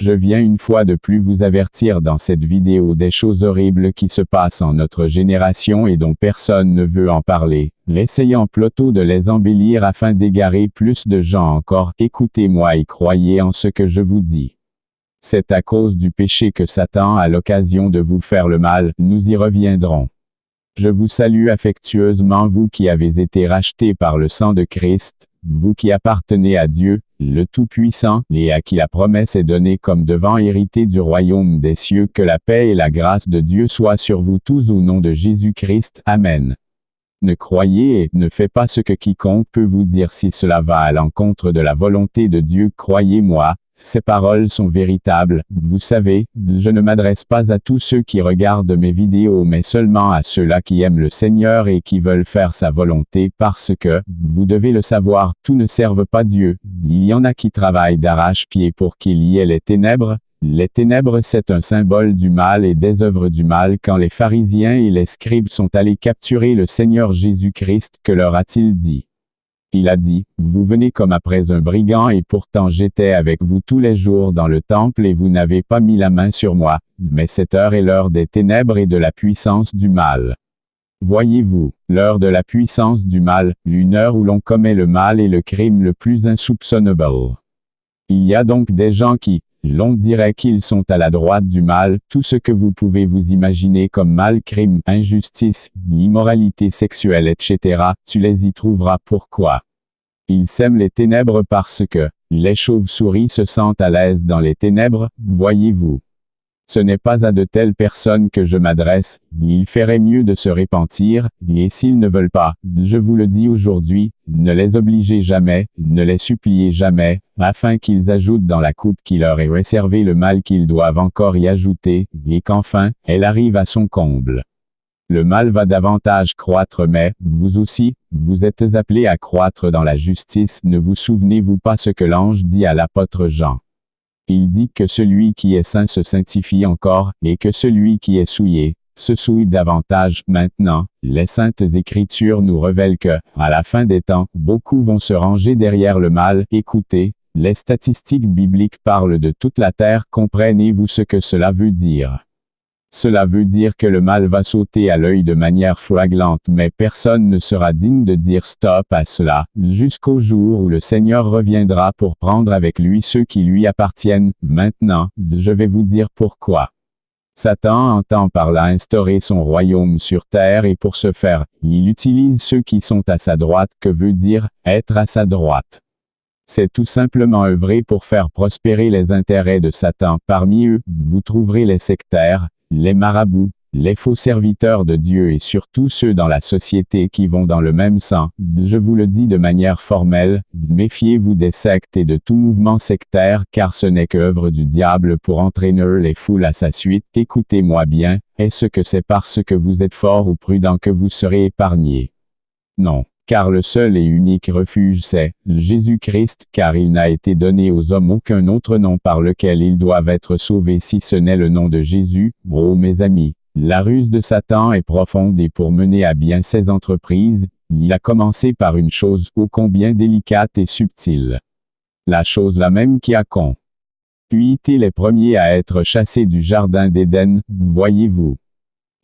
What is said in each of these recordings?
Je viens une fois de plus vous avertir dans cette vidéo des choses horribles qui se passent en notre génération et dont personne ne veut en parler, essayant plutôt de les embellir afin d'égarer plus de gens encore. Écoutez-moi et croyez en ce que je vous dis. C'est à cause du péché que Satan a l'occasion de vous faire le mal, nous y reviendrons. Je vous salue affectueusement vous qui avez été rachetés par le sang de Christ, vous qui appartenez à Dieu, le Tout-Puissant, et à qui la promesse est donnée comme devant hériter du royaume des cieux. Que la paix et la grâce de Dieu soient sur vous tous au nom de Jésus-Christ. Amen. Ne croyez et ne faites pas ce que quiconque peut vous dire si cela va à l'encontre de la volonté de Dieu. Croyez-moi, ces paroles sont véritables. Vous savez, je ne m'adresse pas à tous ceux qui regardent mes vidéos mais seulement à ceux-là qui aiment le Seigneur et qui veulent faire sa volonté parce que, vous devez le savoir, tout ne serve pas Dieu. Il y en a qui travaillent d'arrache-pied pour qu'il y ait les ténèbres. Les ténèbres c'est un symbole du mal et des œuvres du mal. Quand les pharisiens et les scribes sont allés capturer le Seigneur Jésus-Christ, que leur a-t-il dit? Il a dit, vous venez comme après un brigand et pourtant j'étais avec vous tous les jours dans le temple et vous n'avez pas mis la main sur moi, mais cette heure est l'heure des ténèbres et de la puissance du mal. Voyez-vous, l'heure de la puissance du mal, une heure où l'on commet le mal et le crime le plus insoupçonnable. Il y a donc des gens qui, l'on dirait qu'ils sont à la droite du mal, tout ce que vous pouvez vous imaginer comme mal, crime, injustice, immoralité sexuelle, etc., tu les y trouveras. Pourquoi? Ils sèment les ténèbres parce que, les chauves-souris se sentent à l'aise dans les ténèbres, voyez-vous. Ce n'est pas à de telles personnes que je m'adresse, il ferait mieux de se repentir, et s'ils ne veulent pas, je vous le dis aujourd'hui, ne les obligez jamais, ne les suppliez jamais, afin qu'ils ajoutent dans la coupe qui leur est réservée le mal qu'ils doivent encore y ajouter, et qu'enfin, elle arrive à son comble. Le mal va davantage croître mais, vous aussi, vous êtes appelés à croître dans la justice. Ne vous souvenez-vous pas ce que l'ange dit à l'apôtre Jean? Il dit que celui qui est saint se sanctifie encore, et que celui qui est souillé, se souille davantage. Maintenant, les saintes écritures nous révèlent que, à la fin des temps, beaucoup vont se ranger derrière le mal. Écoutez, les statistiques bibliques parlent de toute la terre. Comprenez-vous ce que cela veut dire? Cela veut dire que le mal va sauter à l'œil de manière flagrante, mais personne ne sera digne de dire stop à cela, jusqu'au jour où le Seigneur reviendra pour prendre avec lui ceux qui lui appartiennent. Maintenant, je vais vous dire pourquoi. Satan entend par là instaurer son royaume sur terre et pour ce faire, il utilise ceux qui sont à sa droite. Que veut dire être à sa droite? C'est tout simplement œuvrer pour faire prospérer les intérêts de Satan. Parmi eux, vous trouverez les sectaires, les marabouts, les faux serviteurs de Dieu et surtout ceux dans la société qui vont dans le même sens. Je vous le dis de manière formelle, méfiez-vous des sectes et de tout mouvement sectaire car ce n'est qu'œuvre du diable pour entraîner les foules à sa suite. Écoutez-moi bien, est-ce que c'est parce que vous êtes fort ou prudent que vous serez épargnés? Non. Car le seul et unique refuge c'est Jésus-Christ, car il n'a été donné aux hommes aucun autre nom par lequel ils doivent être sauvés si ce n'est le nom de Jésus. Oh mes amis, la ruse de Satan est profonde et pour mener à bien ses entreprises, il a commencé par une chose ô combien délicate et subtile. La chose la même qui a été les premiers à être chassés du jardin d'Éden, voyez-vous.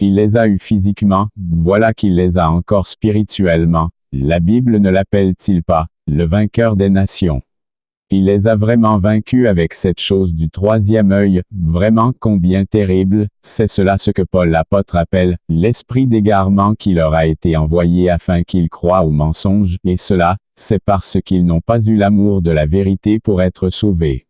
Il les a eus physiquement, voilà qu'il les a encore spirituellement. La Bible ne l'appelle-t-il pas le vainqueur des nations? Il les a vraiment vaincus avec cette chose du troisième œil, vraiment combien terrible. C'est cela ce que Paul l'apôtre appelle l'esprit d'égarement qui leur a été envoyé afin qu'ils croient au mensonge, et cela, c'est parce qu'ils n'ont pas eu l'amour de la vérité pour être sauvés.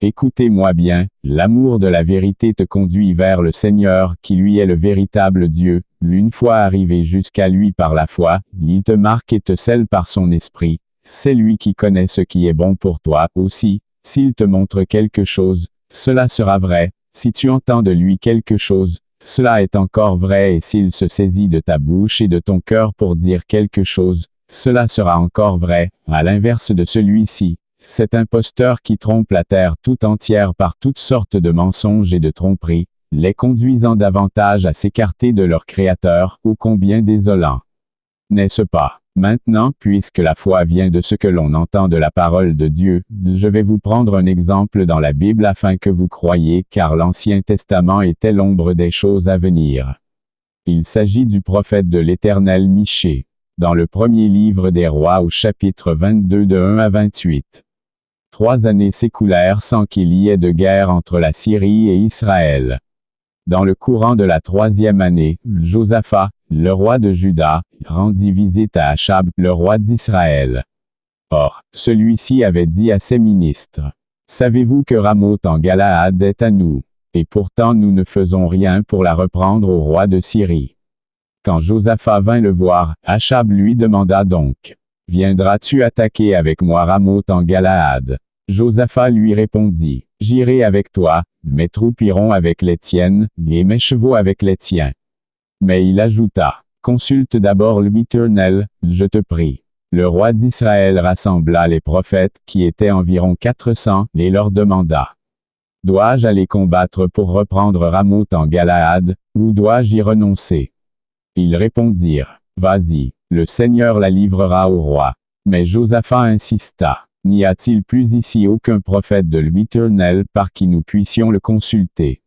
Écoutez-moi bien, l'amour de la vérité te conduit vers le Seigneur qui lui est le véritable Dieu. Une fois arrivé jusqu'à lui par la foi, il te marque et te scelle par son esprit. C'est lui qui connaît ce qui est bon pour toi aussi. S'il te montre quelque chose, cela sera vrai. Si tu entends de lui quelque chose, cela est encore vrai et s'il se saisit de ta bouche et de ton cœur pour dire quelque chose, cela sera encore vrai. À l'inverse de celui-ci, cet imposteur qui trompe la terre tout entière par toutes sortes de mensonges et de tromperies, les conduisant davantage à s'écarter de leur Créateur, ô combien désolant. N'est-ce pas? Maintenant, puisque la foi vient de ce que l'on entend de la parole de Dieu, je vais vous prendre un exemple dans la Bible afin que vous croyiez, car l'Ancien Testament était l'ombre des choses à venir. Il s'agit du prophète de l'Éternel Michée, dans le premier livre des Rois au chapitre 22 de 1 à 28. 3 années s'écoulèrent sans qu'il y ait de guerre entre la Syrie et Israël. Dans le courant de la 3e année, Josaphat, le roi de Juda, rendit visite à Achab, le roi d'Israël. Or, celui-ci avait dit à ses ministres, « Savez-vous que Ramoth en Galaad est à nous, et pourtant nous ne faisons rien pour la reprendre au roi de Syrie. » Quand Josaphat vint le voir, Achab lui demanda donc, « Viendras-tu attaquer avec moi Ramoth en Galaad ?» Josaphat lui répondit, « J'irai avec toi, mes troupes iront avec les tiennes, et mes chevaux avec les tiens. » Mais il ajouta, « Consulte d'abord l'Éternel, je te prie. » Le roi d'Israël rassembla les prophètes, qui étaient environ 400, et leur demanda, « Dois-je aller combattre pour reprendre Ramoth en Galaad, ou dois-je y renoncer ?» Ils répondirent, « Vas-y, le Seigneur la livrera au roi. » Mais Josaphat insista, « N'y a-t-il plus ici aucun prophète de l'Éternel par qui nous puissions le consulter ?»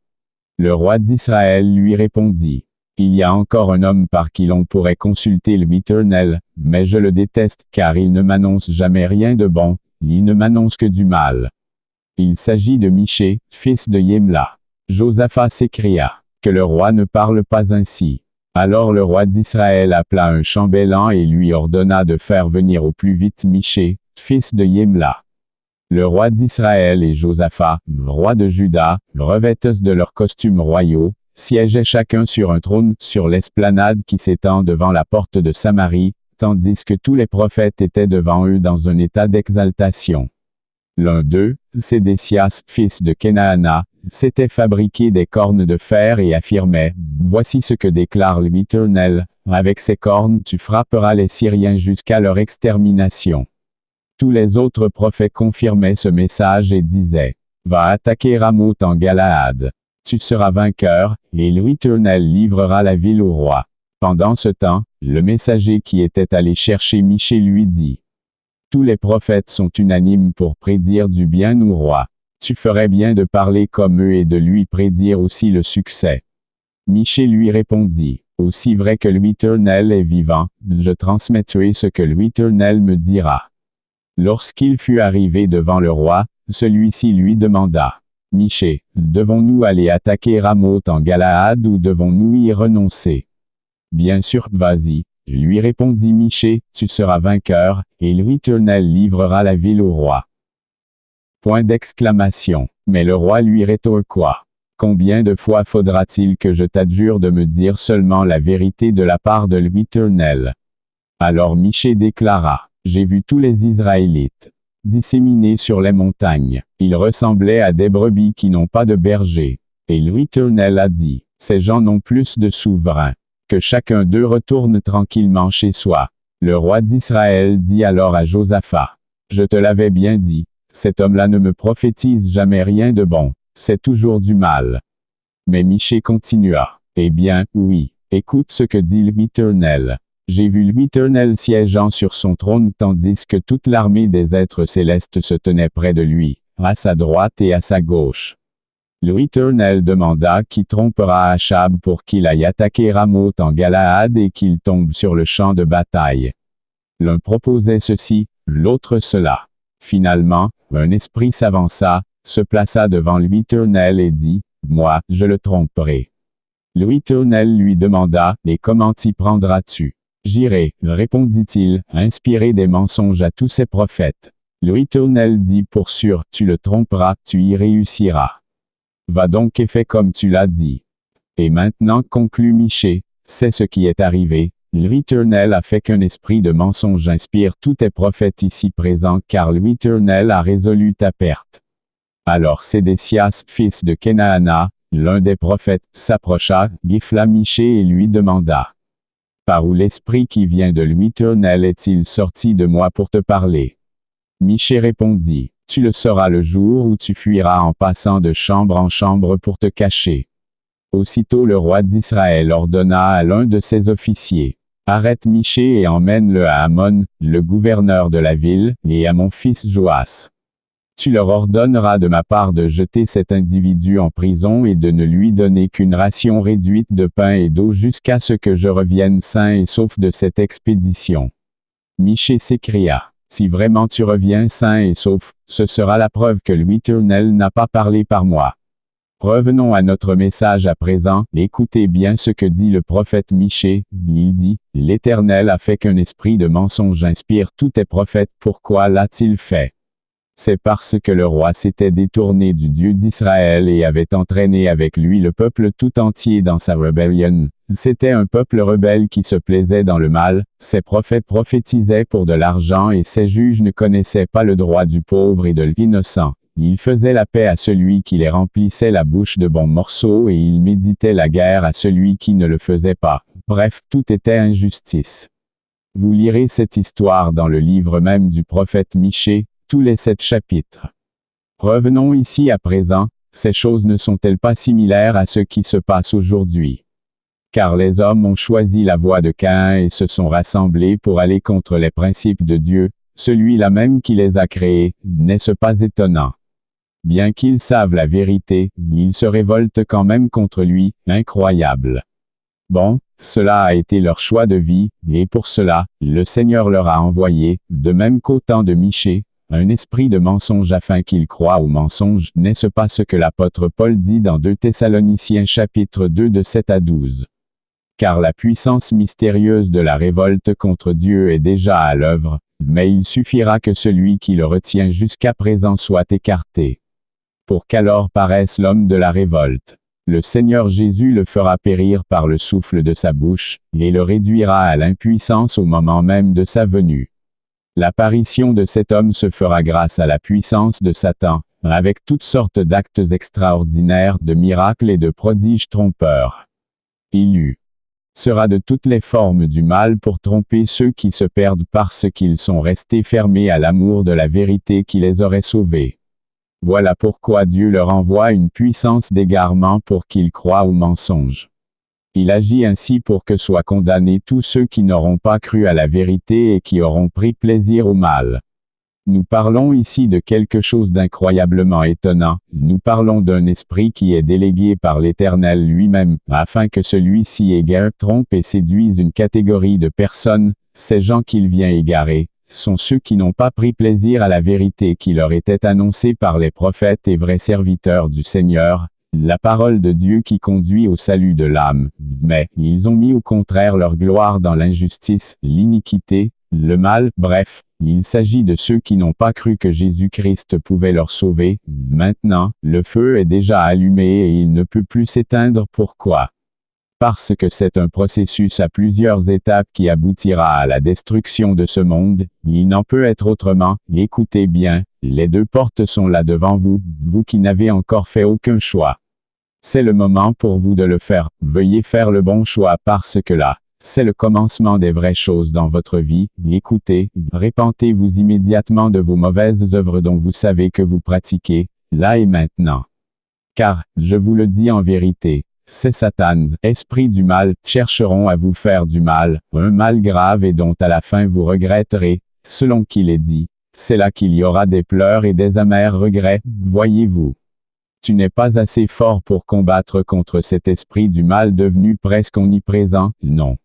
Le roi d'Israël lui répondit, « Il y a encore un homme par qui l'on pourrait consulter l'Éternel, mais je le déteste car il ne m'annonce jamais rien de bon, il ne m'annonce que du mal. » Il s'agit de Michée, fils de Yimla. Josaphat s'écria, « Que le roi ne parle pas ainsi. » Alors le roi d'Israël appela un chambellan et lui ordonna de faire venir au plus vite Michée, fils de Yimla. Le roi d'Israël et Josaphat, roi de Juda, revêtus de leurs costumes royaux, siégeaient chacun sur un trône sur l'esplanade qui s'étend devant la porte de Samarie, tandis que tous les prophètes étaient devant eux dans un état d'exaltation. L'un d'eux, Sédécias, fils de Kenaana, s'était fabriqué des cornes de fer et affirmait, « Voici ce que déclare l'Éternel, avec ces cornes tu frapperas les Syriens jusqu'à leur extermination. » Tous les autres prophètes confirmaient ce message et disaient, « Va attaquer Ramoth en Galaad. Tu seras vainqueur, et l'Éternel livrera la ville au roi. » Pendant ce temps, le messager qui était allé chercher Michée lui dit, « Tous les prophètes sont unanimes pour prédire du bien au roi. Tu ferais bien de parler comme eux et de lui prédire aussi le succès. » Michée lui répondit, « Aussi vrai que l'Éternel est vivant, je transmettrai ce que l'Éternel me dira. » Lorsqu'il fut arrivé devant le roi, celui-ci lui demanda, « Michée, devons-nous aller attaquer Ramoth en Galaad ou devons-nous y renoncer? » « Bien sûr, vas-y, » lui répondit Michée, « tu seras vainqueur, et l'Éternel livrera la ville au roi. » Point d'exclamation. Mais le roi lui rétorqua, « Combien de fois faudra-t-il que je t'adjure de me dire seulement la vérité de la part de l'Éternel? » Alors Michée déclara, « J'ai vu tous les Israélites disséminés sur les montagnes. Ils ressemblaient à des brebis qui n'ont pas de berger. Et l'Éternel a dit, ces gens n'ont plus de souverain. Que chacun d'eux retourne tranquillement chez soi. » Le roi d'Israël dit alors à Josaphat, « Je te l'avais bien dit, cet homme-là ne me prophétise jamais rien de bon, c'est toujours du mal. » Mais Michée continua, « Eh bien, oui, écoute ce que dit l'Éternel. J'ai vu l'Éternel siégeant sur son trône tandis que toute l'armée des êtres célestes se tenait près de lui, à sa droite et à sa gauche. L'Éternel demanda qui trompera Achab pour qu'il aille attaquer Ramoth en Galaad et qu'il tombe sur le champ de bataille. L'un proposait ceci, l'autre cela. Finalement, un esprit s'avança, se plaça devant l'Éternel et dit, « Moi, je le tromperai. » L'Éternel lui demanda, « Et comment t'y prendras-tu? » « J'irai, répondit-il, inspirer des mensonges à tous ces prophètes. » L'Éternel dit, « Pour sûr, tu le tromperas, tu y réussiras. Va donc et fais comme tu l'as dit. » Et maintenant conclut Michée, c'est ce qui est arrivé. L'Éternel a fait qu'un esprit de mensonge inspire tous tes prophètes ici présents car l'Éternel a résolu ta perte. Alors Sédécias, fils de Kenaana, l'un des prophètes, s'approcha, gifla Michée et lui demanda, « Par où l'esprit qui vient de l'Éternel est-il sorti de moi pour te parler? » Michée répondit, « Tu le sauras le jour où tu fuiras en passant de chambre en chambre pour te cacher. » Aussitôt le roi d'Israël ordonna à l'un de ses officiers, Arrête Michée et emmène-le à Amon, le gouverneur de la ville, et à mon fils Joas. Tu leur ordonneras de ma part de jeter cet individu en prison et de ne lui donner qu'une ration réduite de pain et d'eau jusqu'à ce que je revienne sain et sauf de cette expédition. Michée s'écria. Si vraiment tu reviens sain et sauf, ce sera la preuve que l'Éternel n'a pas parlé par moi. Revenons à notre message à présent, écoutez bien ce que dit le prophète Michée, il dit, « L'Éternel a fait qu'un esprit de mensonge inspire tous tes prophètes, pourquoi l'a-t-il fait? C'est parce que le roi s'était détourné du Dieu d'Israël et avait entraîné avec lui le peuple tout entier dans sa rébellion. C'était un peuple rebelle qui se plaisait dans le mal, ses prophètes prophétisaient pour de l'argent et ses juges ne connaissaient pas le droit du pauvre et de l'innocent. Ils faisaient la paix à celui qui les remplissait la bouche de bons morceaux et ils méditaient la guerre à celui qui ne le faisait pas. Bref, tout était injustice. Vous lirez cette histoire dans le livre même du prophète Michée, tous les 7 chapitres. Revenons ici à présent, ces choses ne sont-elles pas similaires à ce qui se passe aujourd'hui? Car les hommes ont choisi la voie de Caïn et se sont rassemblés pour aller contre les principes de Dieu, celui-là même qui les a créés, n'est-ce pas étonnant? Bien qu'ils savent la vérité, ils se révoltent quand même contre lui, incroyable. Bon, cela a été leur choix de vie, et pour cela, le Seigneur leur a envoyé, de même qu'au temps de Michée, un esprit de mensonge afin qu'ils croient au mensonge, n'est-ce pas ce que l'apôtre Paul dit dans 2 Thessaloniciens chapitre 2 de 7 à 12? Car la puissance mystérieuse de la révolte contre Dieu est déjà à l'œuvre, mais il suffira que celui qui le retient jusqu'à présent soit écarté. Pour qu'alors paraisse l'homme de la révolte. Le Seigneur Jésus le fera périr par le souffle de sa bouche, et le réduira à l'impuissance au moment même de sa venue. L'apparition de cet homme se fera grâce à la puissance de Satan, avec toutes sortes d'actes extraordinaires, de miracles et de prodiges trompeurs. Il sera de toutes les formes du mal pour tromper ceux qui se perdent parce qu'ils sont restés fermés à l'amour de la vérité qui les aurait sauvés. Voilà pourquoi Dieu leur envoie une puissance d'égarement pour qu'ils croient au mensonge. Il agit ainsi pour que soient condamnés tous ceux qui n'auront pas cru à la vérité et qui auront pris plaisir au mal. Nous parlons ici de quelque chose d'incroyablement étonnant, nous parlons d'un esprit qui est délégué par l'Éternel lui-même, afin que celui-ci égare, trompe et séduise une catégorie de personnes, ces gens qu'il vient égarer, sont ceux qui n'ont pas pris plaisir à la vérité qui leur était annoncée par les prophètes et vrais serviteurs du Seigneur, la parole de Dieu qui conduit au salut de l'âme, mais ils ont mis au contraire leur gloire dans l'injustice, l'iniquité, le mal, bref, il s'agit de ceux qui n'ont pas cru que Jésus-Christ pouvait leur sauver. Maintenant, le feu est déjà allumé et il ne peut plus s'éteindre. Pourquoi? Parce que c'est un processus à plusieurs étapes qui aboutira à la destruction de ce monde, il n'en peut être autrement. Écoutez bien, les 2 portes sont là devant vous, vous qui n'avez encore fait aucun choix. C'est le moment pour vous de le faire, veuillez faire le bon choix parce que là, c'est le commencement des vraies choses dans votre vie. Écoutez, répentez-vous immédiatement de vos mauvaises œuvres dont vous savez que vous pratiquez, là et maintenant. Car, je vous le dis en vérité, ces Satans, esprits du mal, chercheront à vous faire du mal, un mal grave et dont à la fin vous regretterez, selon qu'il est dit. C'est là qu'il y aura des pleurs et des amers regrets, voyez-vous. Tu n'es pas assez fort pour combattre contre cet esprit du mal devenu presque omniprésent, non.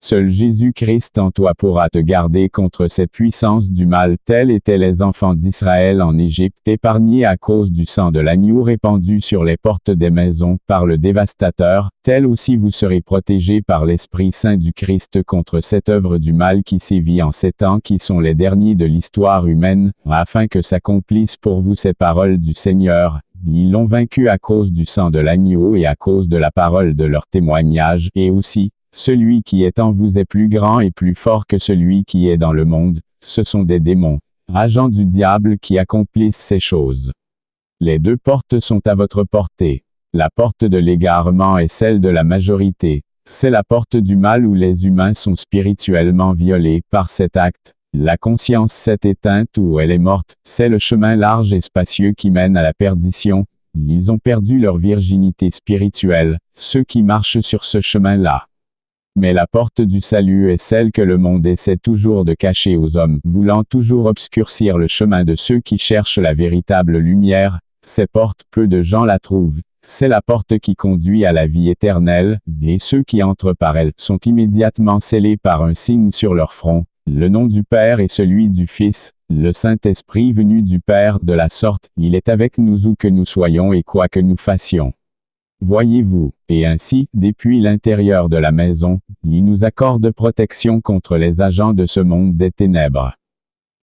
Seul Jésus-Christ en toi pourra te garder contre ces puissances du mal. Tels étaient les enfants d'Israël en Égypte, épargnés à cause du sang de l'agneau répandu sur les portes des maisons par le dévastateur. Tels aussi vous serez protégés par l'Esprit Saint du Christ contre cette œuvre du mal qui sévit en ces temps qui sont les derniers de l'histoire humaine, afin que s'accomplissent pour vous ces paroles du Seigneur. Ils l'ont vaincu à cause du sang de l'agneau et à cause de la parole de leur témoignage, et aussi, celui qui est en vous est plus grand et plus fort que celui qui est dans le monde. Ce sont des démons, agents du diable qui accomplissent ces choses. Les 2 portes sont à votre portée. La porte de l'égarement est celle de la majorité. C'est la porte du mal où les humains sont spirituellement violés par cet acte. La conscience s'est éteinte ou elle est morte. C'est le chemin large et spacieux qui mène à la perdition. Ils ont perdu leur virginité spirituelle, ceux qui marchent sur ce chemin-là. Mais la porte du salut est celle que le monde essaie toujours de cacher aux hommes, voulant toujours obscurcir le chemin de ceux qui cherchent la véritable lumière. Ces portes, peu de gens la trouvent. C'est la porte qui conduit à la vie éternelle, et ceux qui entrent par elle sont immédiatement scellés par un signe sur leur front, le nom du Père et celui du Fils, le Saint-Esprit venu du Père. De la sorte, il est avec nous où que nous soyons et quoi que nous fassions. Voyez-vous, et ainsi, depuis l'intérieur de la maison, il nous accorde protection contre les agents de ce monde des ténèbres.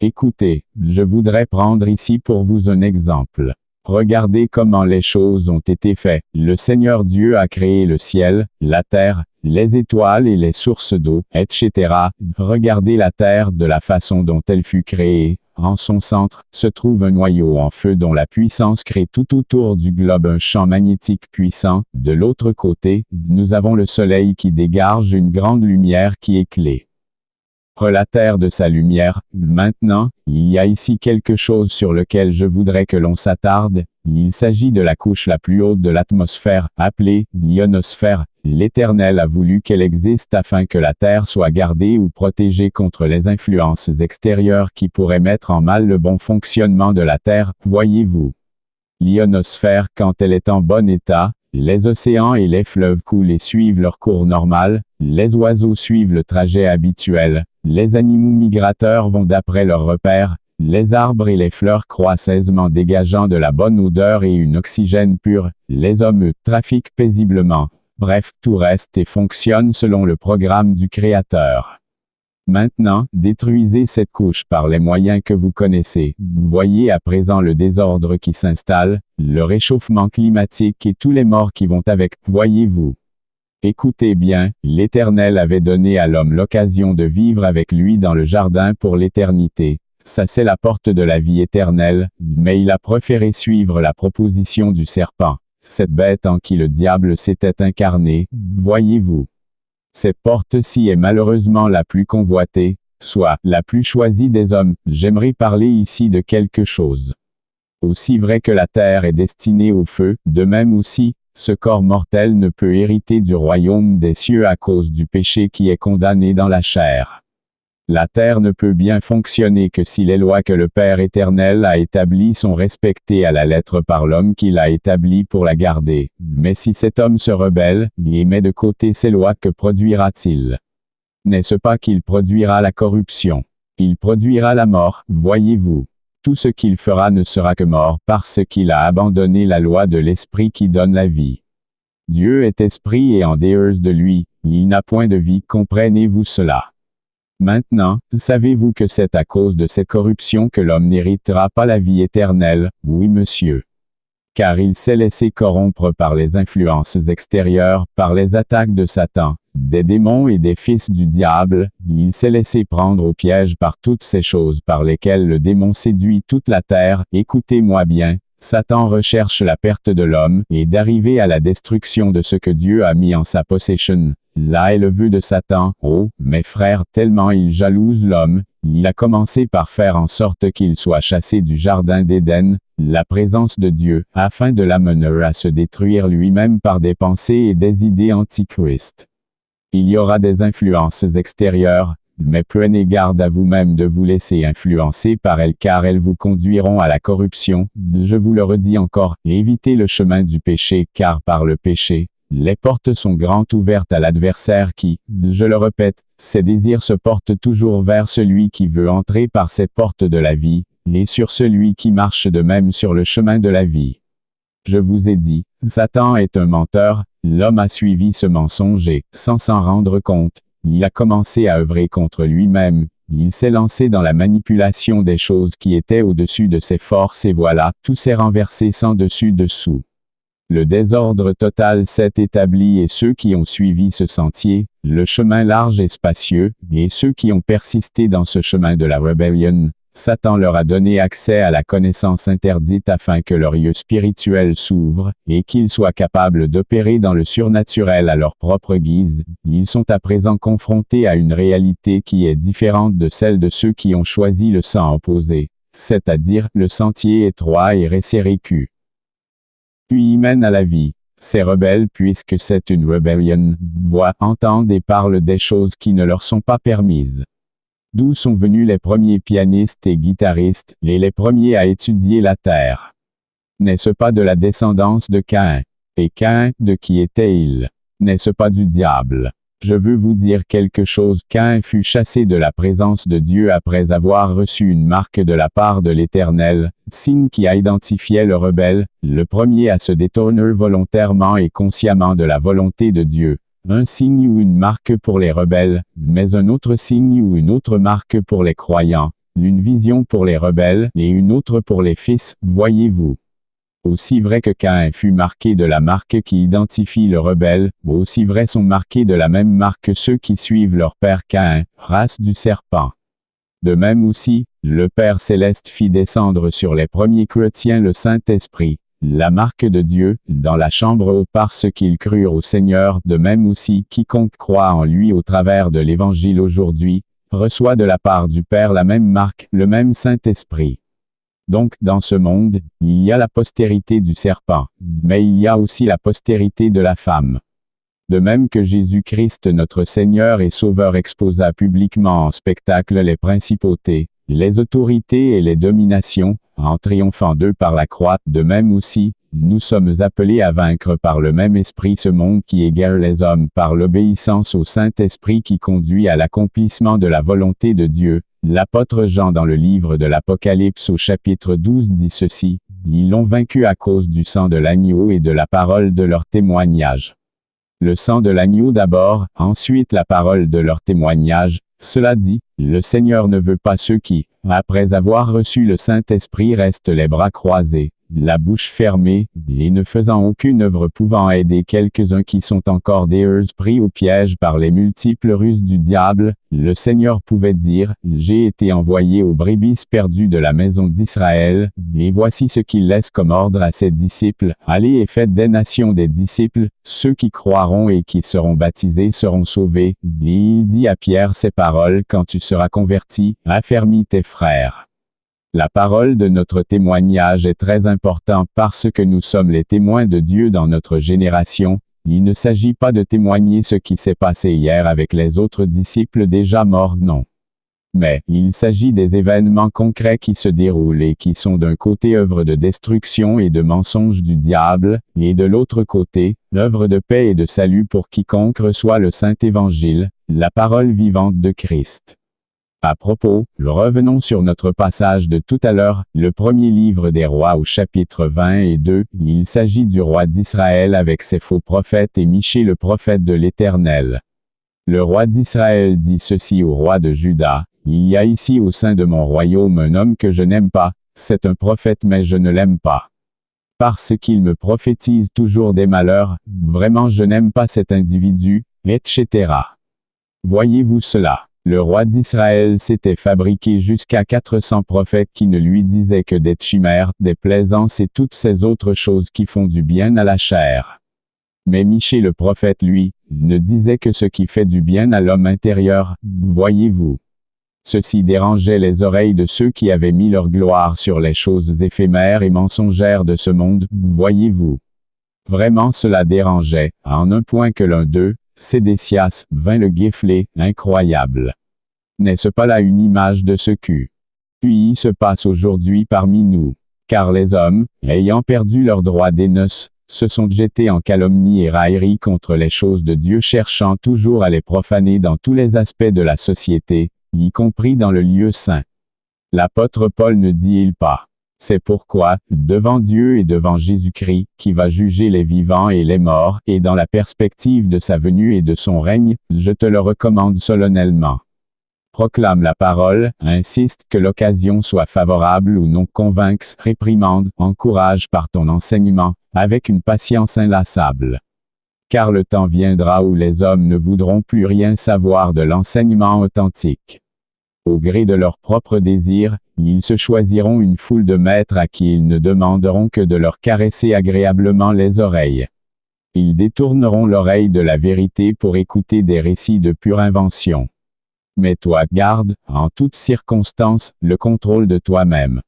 Écoutez, je voudrais prendre ici pour vous un exemple. Regardez comment les choses ont été faites. Le Seigneur Dieu a créé le ciel, la terre, les étoiles et les sources d'eau, etc. Regardez la terre de la façon dont elle fut créée. En son centre, se trouve un noyau en feu dont la puissance crée tout autour du globe un champ magnétique puissant. De l'autre côté, nous avons le soleil qui dégage une grande lumière qui éclaire la terre de sa lumière. Maintenant, il y a ici quelque chose sur lequel je voudrais que l'on s'attarde. Il s'agit de la couche la plus haute de l'atmosphère, appelée l'ionosphère. L'Éternel a voulu qu'elle existe afin que la terre soit gardée ou protégée contre les influences extérieures qui pourraient mettre en mal le bon fonctionnement de la terre. Voyez-vous, l'ionosphère, quand elle est en bon état, les océans et les fleuves coulent et suivent leur cours normal, les oiseaux suivent le trajet habituel, les animaux migrateurs vont d'après leurs repères, les arbres et les fleurs croissent aisément dégageant de la bonne odeur et une oxygène pur, les hommes trafiquent paisiblement. Bref, tout reste et fonctionne selon le programme du Créateur. Maintenant, détruisez cette couche par les moyens que vous connaissez. Vous voyez à présent le désordre qui s'installe, le réchauffement climatique et tous les morts qui vont avec. Voyez-vous. Écoutez bien, l'Éternel avait donné à l'homme l'occasion de vivre avec lui dans le jardin pour l'éternité. Ça c'est la porte de la vie éternelle, mais il a préféré suivre la proposition du serpent, cette bête en qui le diable s'était incarné. Voyez-vous. Cette porte-ci est malheureusement la plus convoitée, soit la plus choisie des hommes. J'aimerais parler ici de quelque chose. Aussi vrai que la terre est destinée au feu, de même aussi, ce corps mortel ne peut hériter du royaume des cieux à cause du péché qui est condamné dans la chair. La terre ne peut bien fonctionner que si les lois que le Père éternel a établies sont respectées à la lettre par l'homme qui l'a établie pour la garder. Mais si cet homme se rebelle, et met de côté ces lois, que produira-t-il? N'est-ce pas qu'il produira la corruption? Il produira la mort, voyez-vous. Tout ce qu'il fera ne sera que mort parce qu'il a abandonné la loi de l'esprit qui donne la vie. Dieu est esprit et en dehors de lui, il n'a point de vie, comprenez-vous cela? Maintenant, savez-vous que c'est à cause de cette corruption que l'homme n'héritera pas la vie éternelle? Oui, monsieur. Car il s'est laissé corrompre par les influences extérieures, par les attaques de Satan, des démons et des fils du diable. Il s'est laissé prendre au piège par toutes ces choses par lesquelles le démon séduit toute la terre. Écoutez-moi bien. Satan recherche la perte de l'homme et d'arriver à la destruction de ce que Dieu a mis en sa possession. Là est le vœu de Satan. Oh, mes frères, tellement il jalouse l'homme, il a commencé par faire en sorte qu'il soit chassé du jardin d'Éden, la présence de Dieu, afin de l'amener à se détruire lui-même par des pensées et des idées antichrist. Il y aura des influences extérieures, mais prenez garde à vous-même de vous laisser influencer par elles car elles vous conduiront à la corruption. Je vous le redis encore, évitez le chemin du péché car par le péché, les portes sont grandes ouvertes à l'adversaire qui, je le répète, ses désirs se portent toujours vers celui qui veut entrer par ces portes de la vie, et sur celui qui marche de même sur le chemin de la vie. Je vous ai dit, Satan est un menteur, l'homme a suivi ce mensonge et, sans s'en rendre compte, il a commencé à œuvrer contre lui-même, il s'est lancé dans la manipulation des choses qui étaient au-dessus de ses forces et voilà, tout s'est renversé sans dessus-dessous. Le désordre total s'est établi et ceux qui ont suivi ce sentier, le chemin large et spacieux, et ceux qui ont persisté dans ce chemin de la rébellion, Satan leur a donné accès à la connaissance interdite afin que leurs yeux spirituels s'ouvrent, et qu'ils soient capables d'opérer dans le surnaturel à leur propre guise. Ils sont à présent confrontés à une réalité qui est différente de celle de ceux qui ont choisi le sang opposé, c'est-à-dire le sentier étroit et resserré puis y mène à la vie. Ces rebelles, puisque c'est une rebellion, voient, entendent et parlent des choses qui ne leur sont pas permises. D'où sont venus les premiers pianistes et guitaristes, et les premiers à étudier la terre? N'est-ce pas de la descendance de Caïn? Et Caïn, de qui était-il? N'est-ce pas du diable? Je veux vous dire quelque chose. Caïn fut chassé de la présence de Dieu après avoir reçu une marque de la part de l'Éternel, signe qui a identifié le rebelle, le premier à se détourner volontairement et consciemment de la volonté de Dieu. Un signe ou une marque pour les rebelles, mais un autre signe ou une autre marque pour les croyants, une vision pour les rebelles et une autre pour les fils, voyez-vous. Aussi vrai que Caïn fut marqué de la marque qui identifie le rebelle, aussi vrai sont marqués de la même marque ceux qui suivent leur père Caïn, race du serpent. De même aussi, le Père céleste fit descendre sur les premiers chrétiens le Saint-Esprit, la marque de Dieu, dans la chambre haute parce qu'ils crurent au Seigneur. De même aussi, quiconque croit en lui au travers de l'Évangile aujourd'hui, reçoit de la part du Père la même marque, le même Saint-Esprit. Donc, dans ce monde, il y a la postérité du serpent, mais il y a aussi la postérité de la femme. De même que Jésus-Christ notre Seigneur et Sauveur exposa publiquement en spectacle les principautés, les autorités et les dominations, en triomphant d'eux par la croix, de même aussi, nous sommes appelés à vaincre par le même esprit ce monde qui égare les hommes par l'obéissance au Saint-Esprit qui conduit à l'accomplissement de la volonté de Dieu. L'apôtre Jean dans le livre de l'Apocalypse au chapitre 12 dit ceci, « Ils l'ont vaincu à cause du sang de l'agneau et de la parole de leur témoignage. » Le sang de l'agneau d'abord, ensuite la parole de leur témoignage. Cela dit, le Seigneur ne veut pas ceux qui, après avoir reçu le Saint-Esprit, restent les bras croisés, la bouche fermée, et ne faisant aucune œuvre pouvant aider quelques-uns qui sont encore des pris au piège par les multiples ruses du diable. Le Seigneur pouvait dire, « J'ai été envoyé aux brebis perdues de la maison d'Israël, et voici ce qu'il laisse comme ordre à ses disciples, allez et faites des nations des disciples, ceux qui croiront et qui seront baptisés seront sauvés. » Et il dit à Pierre ces paroles, « Quand tu seras converti, affermis tes frères. » La parole de notre témoignage est très importante parce que nous sommes les témoins de Dieu dans notre génération. Il ne s'agit pas de témoigner ce qui s'est passé hier avec les autres disciples déjà morts, non. Mais, il s'agit des événements concrets qui se déroulent et qui sont d'un côté œuvre de destruction et de mensonge du diable, et de l'autre côté, œuvre de paix et de salut pour quiconque reçoit le Saint-Évangile, la parole vivante de Christ. À propos, revenons sur notre passage de tout à l'heure, le premier livre des rois au chapitre 22, il s'agit du roi d'Israël avec ses faux prophètes et Michée le prophète de l'Éternel. Le roi d'Israël dit ceci au roi de Juda, « Il y a ici au sein de mon royaume un homme que je n'aime pas, c'est un prophète mais je ne l'aime pas. Parce qu'il me prophétise toujours des malheurs, vraiment je n'aime pas cet individu, etc. » Voyez-vous cela? Le roi d'Israël s'était fabriqué jusqu'à 400 prophètes qui ne lui disaient que des chimères, des plaisances et toutes ces autres choses qui font du bien à la chair. Mais Michée le prophète, lui, ne disait que ce qui fait du bien à l'homme intérieur, voyez-vous. Ceci dérangeait les oreilles de ceux qui avaient mis leur gloire sur les choses éphémères et mensongères de ce monde, voyez-vous. Vraiment cela dérangeait, en un point que l'un d'eux, Sédécias, vint le guifler, incroyable. N'est-ce pas là une image de ce qui se passe aujourd'hui parmi nous? Car les hommes, ayant perdu leur droit d'aînesse, se sont jetés en calomnie et raillerie contre les choses de Dieu cherchant toujours à les profaner dans tous les aspects de la société, y compris dans le lieu saint. L'apôtre Paul ne dit-il pas? C'est pourquoi, devant Dieu et devant Jésus-Christ, qui va juger les vivants et les morts, et dans la perspective de sa venue et de son règne, je te le recommande solennellement. Proclame la parole, insiste que l'occasion soit favorable ou non, convainc, réprimande, encourage par ton enseignement, avec une patience inlassable. Car le temps viendra où les hommes ne voudront plus rien savoir de l'enseignement authentique. Au gré de leurs propres désirs, ils se choisiront une foule de maîtres à qui ils ne demanderont que de leur caresser agréablement les oreilles. Ils détourneront l'oreille de la vérité pour écouter des récits de pure invention. Mais toi, garde, en toutes circonstances, le contrôle de toi-même.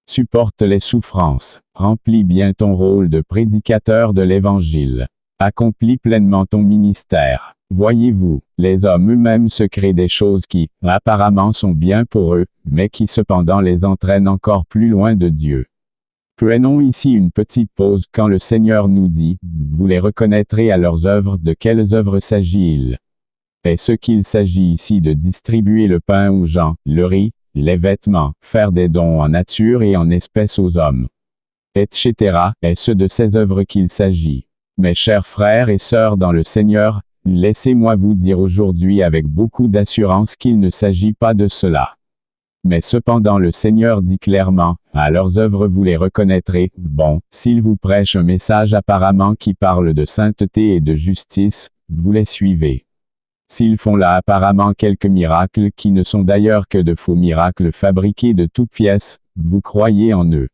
Supporte les souffrances. Remplis bien ton rôle de prédicateur de l'Évangile. Accomplis pleinement ton ministère. Voyez-vous, les hommes eux-mêmes se créent des choses qui, apparemment sont bien pour eux, mais qui cependant les entraînent encore plus loin de Dieu. Prenons ici une petite pause quand le Seigneur nous dit, vous les reconnaîtrez à leurs œuvres. De quelles œuvres s'agit-il? Est-ce qu'il s'agit ici de distribuer le pain aux gens, le riz, les vêtements, faire des dons en nature et en espèces aux hommes, etc. Est-ce de ces œuvres qu'il s'agit? Mes chers frères et sœurs dans le Seigneur, laissez-moi vous dire aujourd'hui avec beaucoup d'assurance qu'il ne s'agit pas de cela. Mais cependant le Seigneur dit clairement, à leurs œuvres vous les reconnaîtrez. Bon, s'ils vous prêchent un message apparemment qui parle de sainteté et de justice, vous les suivez. S'ils font là apparemment quelques miracles qui ne sont d'ailleurs que de faux miracles fabriqués de toutes pièces, vous croyez en eux.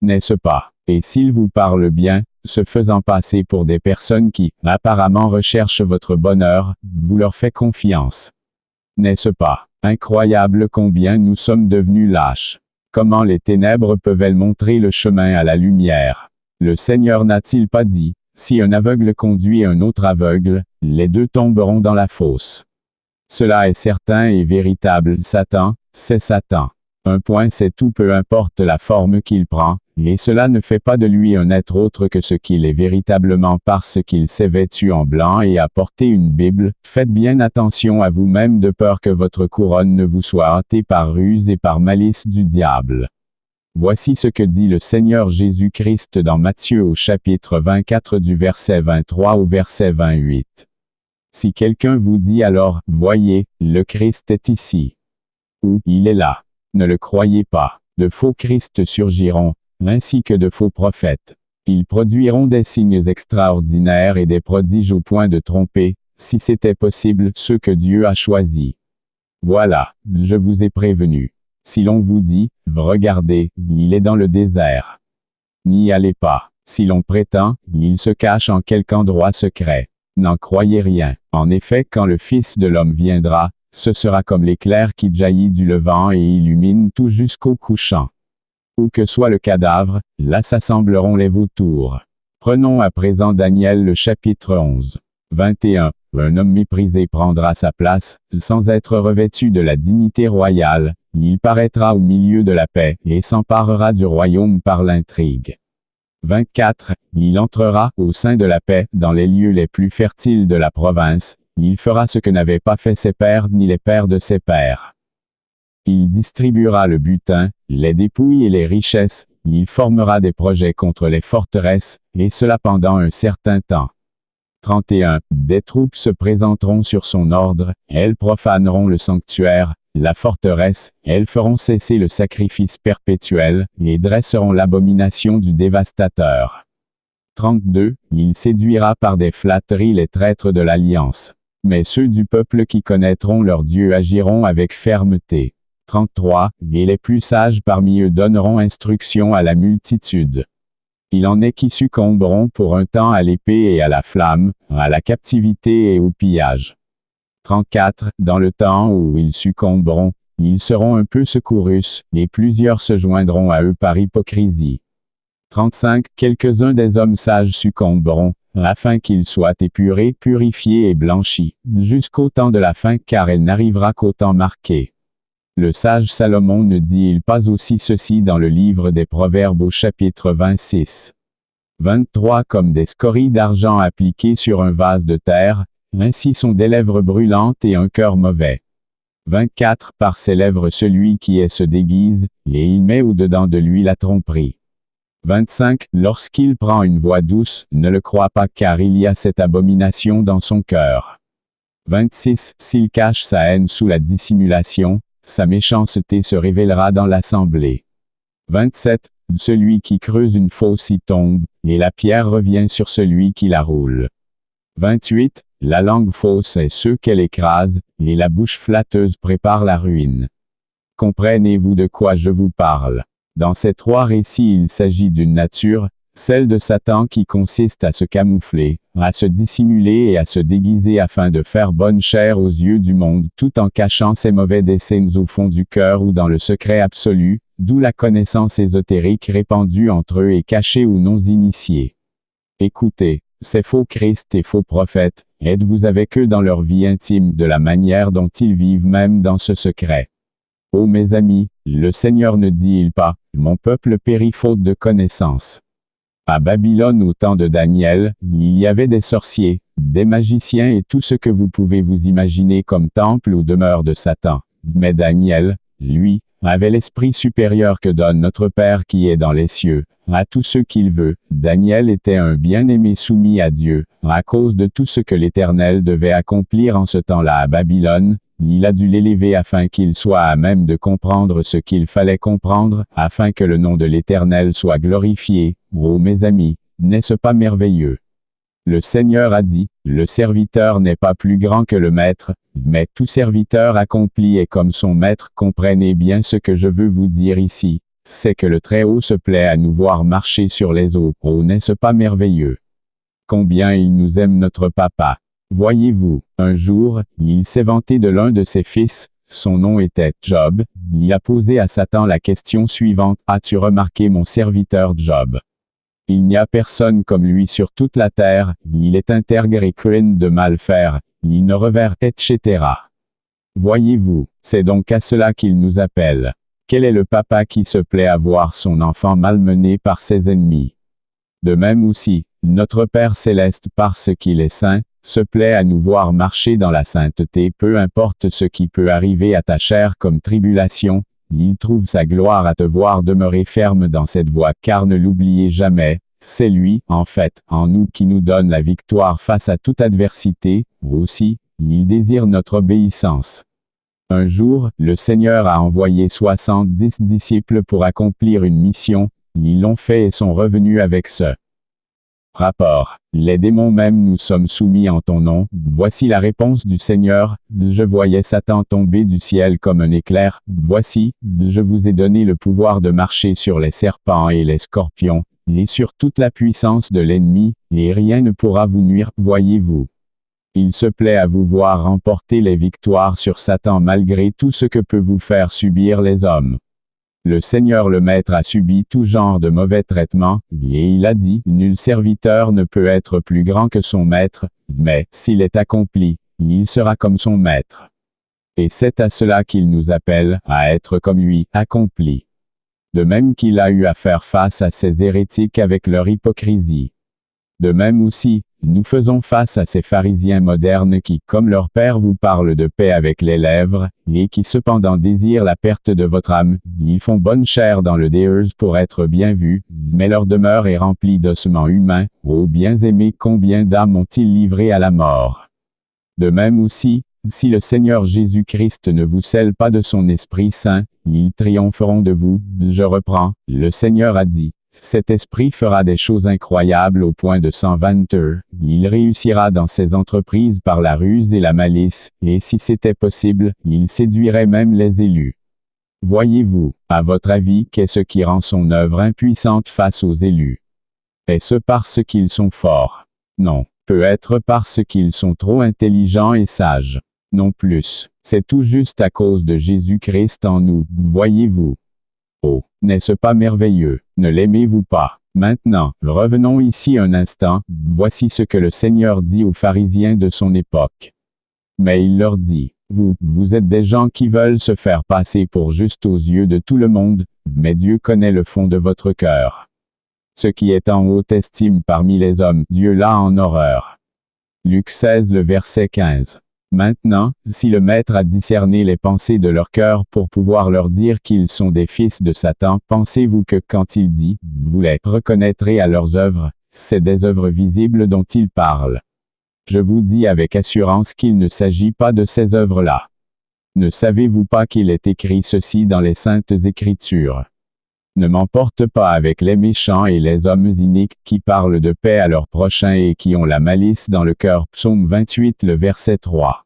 N'est-ce pas? Et s'ils vous parlent bien, se faisant passer pour des personnes qui, apparemment recherchent votre bonheur, vous leur faites confiance. N'est-ce pas? Incroyable combien nous sommes devenus lâches. Comment les ténèbres peuvent-elles montrer le chemin à la lumière? Le Seigneur n'a-t-il pas dit, si un aveugle conduit un autre aveugle, les deux tomberont dans la fosse. Cela est certain et véritable. Satan, c'est Satan. Un point c'est tout, peu importe la forme qu'il prend, et cela ne fait pas de lui un être autre que ce qu'il est véritablement parce qu'il s'est vêtu en blanc et a porté une Bible. Faites bien attention à vous-même de peur que votre couronne ne vous soit hâtée par ruse et par malice du diable. Voici ce que dit le Seigneur Jésus-Christ dans Matthieu au chapitre 24 du verset 23 au verset 28. Si quelqu'un vous dit alors, voyez, le Christ est ici, ou il est là, ne le croyez pas. De faux Christ surgiront, ainsi que de faux prophètes. Ils produiront des signes extraordinaires et des prodiges au point de tromper, si c'était possible, ceux que Dieu a choisis. Voilà, je vous ai prévenu. Si l'on vous dit, regardez, il est dans le désert, n'y allez pas. Si l'on prétend, il se cache en quelque endroit secret, n'en croyez rien. En effet, quand le Fils de l'homme viendra, ce sera comme l'éclair qui jaillit du levant et illumine tout jusqu'au couchant. Où que soit le cadavre, là s'assembleront les vautours. Prenons à présent Daniel le chapitre 11. 21. Un homme méprisé prendra sa place, sans être revêtu de la dignité royale, il paraîtra au milieu de la paix, et s'emparera du royaume par l'intrigue. 24. Il entrera, au sein de la paix, dans les lieux les plus fertiles de la province, il fera ce que n'avaient pas fait ses pères ni les pères de ses pères. Il distribuera le butin, les dépouilles et les richesses, il formera des projets contre les forteresses, et cela pendant un certain temps. 31. Des troupes se présenteront sur son ordre, elles profaneront le sanctuaire, la forteresse, elles feront cesser le sacrifice perpétuel, et dresseront l'abomination du dévastateur. 32. Il séduira par des flatteries les traîtres de l'alliance. Mais ceux du peuple qui connaîtront leur Dieu agiront avec fermeté. 33. Et les plus sages parmi eux donneront instruction à la multitude. Il en est qui succomberont pour un temps à l'épée et à la flamme, à la captivité et au pillage. 34. Dans le temps où ils succomberont, ils seront un peu secourus, et plusieurs se joindront à eux par hypocrisie. 35. Quelques-uns des hommes sages succomberont, afin qu'ils soient épurés, purifiés et blanchis, jusqu'au temps de la fin, car elle n'arrivera qu'au temps marqué. Le sage Salomon ne dit-il pas aussi ceci dans le livre des Proverbes au chapitre 26. 23. Comme des scories d'argent appliquées sur un vase de terre, ainsi sont des lèvres brûlantes et un cœur mauvais. 24. Par ses lèvres celui qui est se déguise, et il met au-dedans de lui la tromperie. 25. Lorsqu'il prend une voix douce, ne le crois pas car il y a cette abomination dans son cœur. 26. S'il cache sa haine sous la dissimulation, sa méchanceté se révélera dans l'assemblée. 27. Celui qui creuse une fosse y tombe, et la pierre revient sur celui qui la roule. 28. La langue fausse est ceux qu'elle écrase, et la bouche flatteuse prépare la ruine. Comprenez-vous de quoi je vous parle? Dans ces trois récits il s'agit d'une nature, celle de Satan qui consiste à se camoufler, à se dissimuler et à se déguiser afin de faire bonne chère aux yeux du monde tout en cachant ses mauvais desseins au fond du cœur ou dans le secret absolu, d'où la connaissance ésotérique répandue entre eux et cachée aux non-initiés. Écoutez, ces faux Christ et faux prophètes, êtes-vous avec eux dans leur vie intime de la manière dont ils vivent même dans ce secret? Ô mes amis, le Seigneur ne dit-il pas, « Mon peuple périt faute de connaissance ». À Babylone au temps de Daniel, il y avait des sorciers, des magiciens et tout ce que vous pouvez vous imaginer comme temple ou demeure de Satan. Mais Daniel, lui, avait l'esprit supérieur que donne notre Père qui est dans les cieux, à tout ce qu'il veut. Daniel était un bien-aimé soumis à Dieu, à cause de tout ce que l'Éternel devait accomplir en ce temps-là à Babylone. Il a dû l'élever afin qu'il soit à même de comprendre ce qu'il fallait comprendre, afin que le nom de l'Éternel soit glorifié. Ô mes amis, n'est-ce pas merveilleux? Le Seigneur a dit, le serviteur n'est pas plus grand que le maître, mais tout serviteur accompli est comme son maître. Comprenez bien ce que je veux vous dire ici, c'est que le Très-Haut se plaît à nous voir marcher sur les eaux. Oh, n'est-ce pas merveilleux? Combien il nous aime notre Papa! Voyez-vous, un jour, il s'est vanté de l'un de ses fils, son nom était Job. Il a posé à Satan la question suivante, « As-tu remarqué mon serviteur Job? Il n'y a personne comme lui sur toute la terre, il est intègre et craint de mal faire, il ne revers, etc. » Voyez-vous, c'est donc à cela qu'il nous appelle. Quel est le papa qui se plaît à voir son enfant malmené par ses ennemis? De même aussi, notre Père céleste parce qu'il est saint, se plaît à nous voir marcher dans la sainteté peu importe ce qui peut arriver à ta chair comme tribulation, il trouve sa gloire à te voir demeurer ferme dans cette voie car ne l'oubliez jamais, c'est lui, en fait, en nous qui nous donne la victoire face à toute adversité, aussi, il désire notre obéissance. Un jour, le Seigneur a envoyé 70 disciples pour accomplir une mission, ils l'ont fait et sont revenus avec ce rapport. Les démons même nous sommes soumis en ton nom. Voici la réponse du Seigneur. Je voyais Satan tomber du ciel comme un éclair. Voici, je vous ai donné le pouvoir de marcher sur les serpents et les scorpions, et sur toute la puissance de l'ennemi, et rien ne pourra vous nuire. Voyez-vous. Il se plaît à vous voir remporter les victoires sur Satan malgré tout ce que peut vous faire subir les hommes. Le Seigneur le Maître a subi tout genre de mauvais traitements, et il a dit, nul serviteur ne peut être plus grand que son Maître, mais, s'il est accompli, il sera comme son Maître. Et c'est à cela qu'il nous appelle, à être comme lui, accompli. De même qu'il a eu à faire face à ces hérétiques avec leur hypocrisie. De même aussi, nous faisons face à ces pharisiens modernes qui, comme leur père vous parlent de paix avec les lèvres, et qui cependant désirent la perte de votre âme, ils font bonne chère dans le déeuse pour être bien vus, mais leur demeure est remplie d'ossements humains. Ô bien-aimés, combien d'âmes ont-ils livrées à la mort? De même aussi, si le Seigneur Jésus-Christ ne vous scelle pas de son Esprit Saint, ils triompheront de vous. Je reprends, le Seigneur a dit. Cet esprit fera des choses incroyables au point de s'en vanter, il réussira dans ses entreprises par la ruse et la malice, et si c'était possible, il séduirait même les élus. Voyez-vous, à votre avis, qu'est-ce qui rend son œuvre impuissante face aux élus? Est-ce parce qu'ils sont forts? Non. Peut-être parce qu'ils sont trop intelligents et sages. Non plus. C'est tout juste à cause de Jésus-Christ en nous, voyez-vous. Oh, n'est-ce pas merveilleux? Ne l'aimez-vous pas? Maintenant, revenons ici un instant, voici ce que le Seigneur dit aux pharisiens de son époque. Mais il leur dit, vous êtes des gens qui veulent se faire passer pour justes aux yeux de tout le monde, mais Dieu connaît le fond de votre cœur. Ce qui est en haute estime parmi les hommes, Dieu l'a en horreur. Luc 16 le verset 15. Maintenant, si le Maître a discerné les pensées de leur cœur pour pouvoir leur dire qu'ils sont des fils de Satan, pensez-vous que quand il dit « vous les reconnaîtrez à leurs œuvres », c'est des œuvres visibles dont il parle. Je vous dis avec assurance qu'il ne s'agit pas de ces œuvres-là. Ne savez-vous pas qu'il est écrit ceci dans les Saintes Écritures? Ne m'emporte pas avec les méchants et les hommes iniques qui parlent de paix à leurs prochains et qui ont la malice dans le cœur. Psaume 28 le verset 3.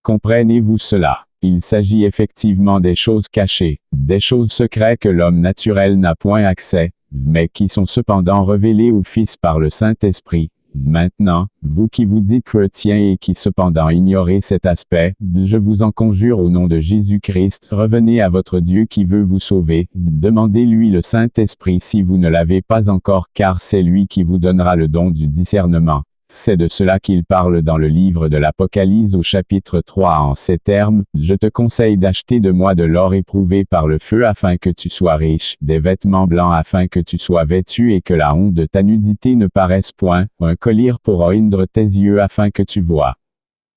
Comprenez-vous cela? Il s'agit effectivement des choses cachées, des choses secrètes que l'homme naturel n'a point accès, mais qui sont cependant révélés au Fils par le Saint-Esprit. Maintenant, vous qui vous dites chrétiens et qui cependant ignorez cet aspect, je vous en conjure au nom de Jésus-Christ, revenez à votre Dieu qui veut vous sauver, demandez-lui le Saint-Esprit si vous ne l'avez pas encore, car c'est lui qui vous donnera le don du discernement. C'est de cela qu'il parle dans le livre de l'Apocalypse au chapitre 3 en ces termes, « Je te conseille d'acheter de moi de l'or éprouvé par le feu afin que tu sois riche, des vêtements blancs afin que tu sois vêtu et que la honte de ta nudité ne paraisse point, un collier pour oindre tes yeux afin que tu vois. »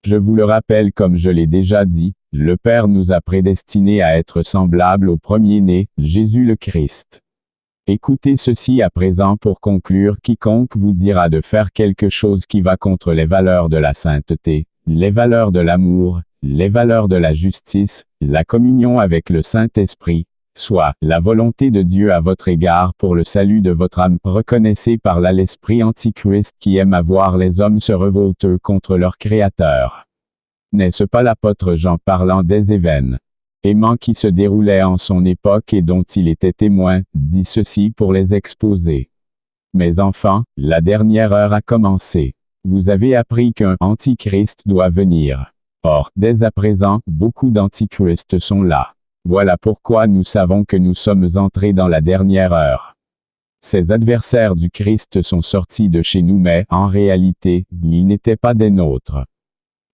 Je vous le rappelle comme je l'ai déjà dit, le Père nous a prédestinés à être semblables au premier-né, Jésus le Christ. Écoutez ceci à présent pour conclure, quiconque vous dira de faire quelque chose qui va contre les valeurs de la sainteté, les valeurs de l'amour, les valeurs de la justice, la communion avec le Saint-Esprit, soit la volonté de Dieu à votre égard pour le salut de votre âme, reconnaissez par là l'esprit antichrist qui aime à voir les hommes se révolter contre leur Créateur. N'est-ce pas l'apôtre Jean parlant des événements aimant qui se déroulaient en son époque et dont il était témoin, dit ceci pour les exposer. Mes enfants, la dernière heure a commencé. Vous avez appris qu'un antichrist doit venir. Or, dès à présent, beaucoup d'antichrists sont là. Voilà pourquoi nous savons que nous sommes entrés dans la dernière heure. Ces adversaires du Christ sont sortis de chez nous mais, en réalité, ils n'étaient pas des nôtres.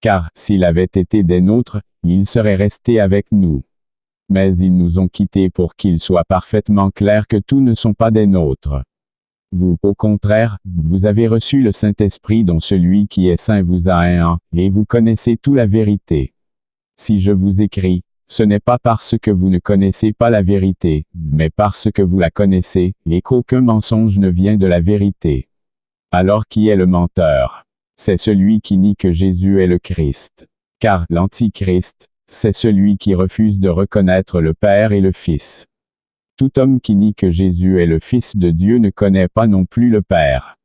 Car, s'il avait été des nôtres, ils seraient restés avec nous. Mais ils nous ont quittés pour qu'il soit parfaitement clair que tous ne sont pas des nôtres. Vous, au contraire, vous avez reçu le Saint-Esprit dont celui qui est saint vous a un, et vous connaissez toute la vérité. Si je vous écris, ce n'est pas parce que vous ne connaissez pas la vérité, mais parce que vous la connaissez, et qu'aucun mensonge ne vient de la vérité. Alors qui est le menteur? C'est celui qui nie que Jésus est le Christ. Car l'Antichrist, c'est celui qui refuse de reconnaître le Père et le Fils. Tout homme qui nie que Jésus est le Fils de Dieu ne connaît pas non plus le Père.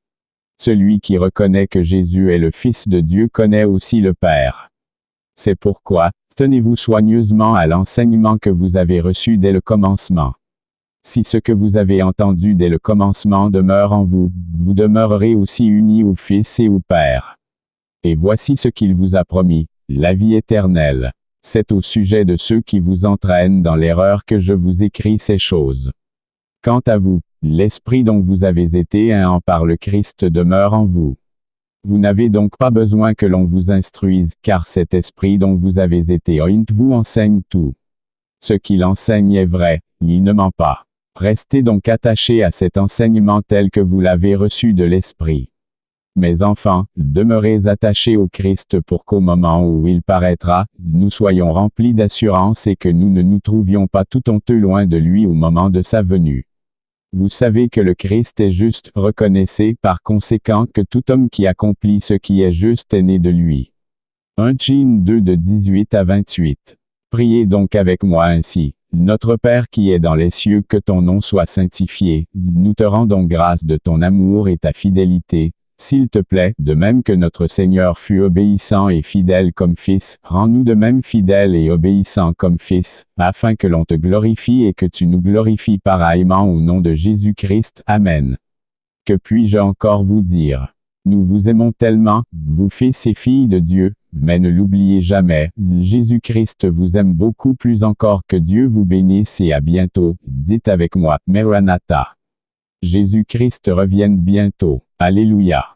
Celui qui reconnaît que Jésus est le Fils de Dieu connaît aussi le Père. C'est pourquoi, tenez-vous soigneusement à l'enseignement que vous avez reçu dès le commencement. Si ce que vous avez entendu dès le commencement demeure en vous, vous demeurerez aussi unis au Fils et au Père. Et voici ce qu'il vous a promis, la vie éternelle. C'est au sujet de ceux qui vous entraînent dans l'erreur que je vous écris ces choses. Quant à vous, l'Esprit dont vous avez été un par le Christ demeure en vous. Vous n'avez donc pas besoin que l'on vous instruise, car cet Esprit dont vous avez été un vous enseigne tout. Ce qu'il enseigne est vrai, il ne ment pas. Restez donc attachés à cet enseignement tel que vous l'avez reçu de l'Esprit. Mes enfants, demeurez attachés au Christ pour qu'au moment où il paraîtra, nous soyons remplis d'assurance et que nous ne nous trouvions pas tout honteux loin de lui au moment de sa venue. Vous savez que le Christ est juste, reconnaissez par conséquent que tout homme qui accomplit ce qui est juste est né de lui. 1 Jean 2 de 18 à 28. Priez donc avec moi ainsi. Notre Père qui est dans les cieux, que ton nom soit sanctifié, nous te rendons grâce de ton amour et ta fidélité. S'il te plaît, de même que notre Seigneur fut obéissant et fidèle comme Fils, rends-nous de même fidèles et obéissants comme Fils, afin que l'on te glorifie et que tu nous glorifies pareillement au nom de Jésus-Christ. Amen. Que puis-je encore vous dire? Nous vous aimons tellement, vous fils et filles de Dieu, mais ne l'oubliez jamais, Jésus-Christ vous aime beaucoup plus encore que Dieu vous bénisse et à bientôt. Dites avec moi, Maranatha. Jésus-Christ revienne bientôt. Alléluia.